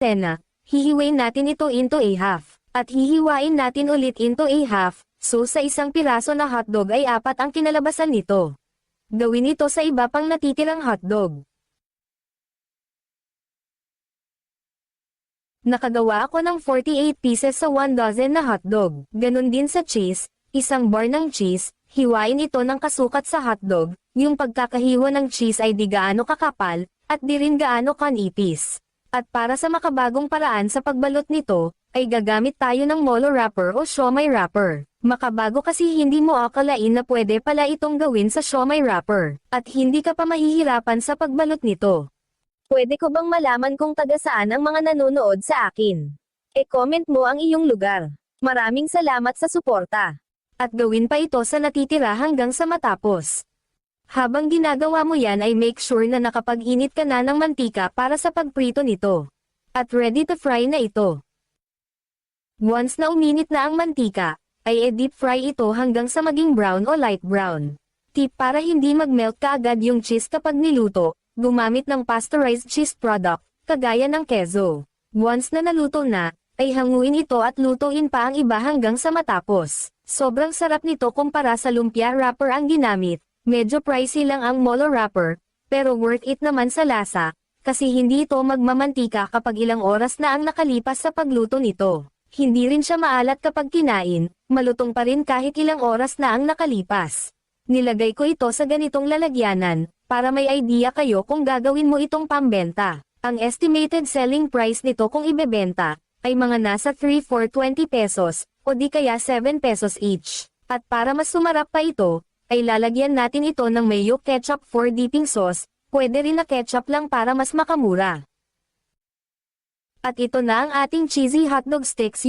antena, hihiwain natin ito into a half. At hihiwain natin ulit into a half, so sa isang piraso na hotdog ay 4 ang kinalabasan nito. Gawin ito sa iba pang natitirang hotdog. Nakagawa ako ng 48 pieces sa 1 dozen na hotdog. Ganon din sa cheese, isang bar ng cheese, hiwain ito ng kasukat sa hotdog, yung pagkakahiwa ng cheese ay di gaano kakapal, at di rin gaano kanipis. At para sa makabagong paraan sa pagbalot nito, ay gagamit tayo ng molo wrapper o siomai wrapper. Makabago kasi hindi mo akalain na pwede pala itong gawin sa siomai wrapper, at hindi ka pa mahihirapan sa pagbalot nito. Pwede ko bang malaman kung taga saan ang mga nanonood sa akin? E-comment mo ang iyong lugar. Maraming salamat sa suporta. At gawin pa ito sa natitira hanggang sa matapos. Habang ginagawa mo yan ay make sure na nakapag-init ka na ng mantika para sa pagprito nito. At ready to fry na ito. Once na uminit na ang mantika, ay i-deep fry ito hanggang sa maging brown o light brown. Tip para hindi mag-melt kaagad yung cheese kapag niluto, gumamit ng pasteurized cheese product, kagaya ng queso. Once na naluto na, ay hanguin ito at lutuin pa ang iba hanggang sa matapos. Sobrang sarap nito kumpara sa lumpia wrapper ang ginamit. Medyo pricey lang ang molo wrapper, pero worth it naman sa lasa, kasi hindi ito magmamantika kapag ilang oras na ang nakalipas sa pagluto nito. Hindi rin siya maalat kapag kinain, malutong pa rin kahit ilang oras na ang nakalipas. Nilagay ko ito sa ganitong lalagyanan, para may idea kayo kung gagawin mo itong pambenta. Ang estimated selling price nito kung ibebenta, ay mga nasa 3-4-20 pesos, o di kaya 7 pesos each. At para mas sumarap pa ito, ay lalagyan natin ito ng mayo ketchup for dipping sauce, pwede rin na ketchup lang para mas makamura. At ito na ang ating cheesy hotdog sticks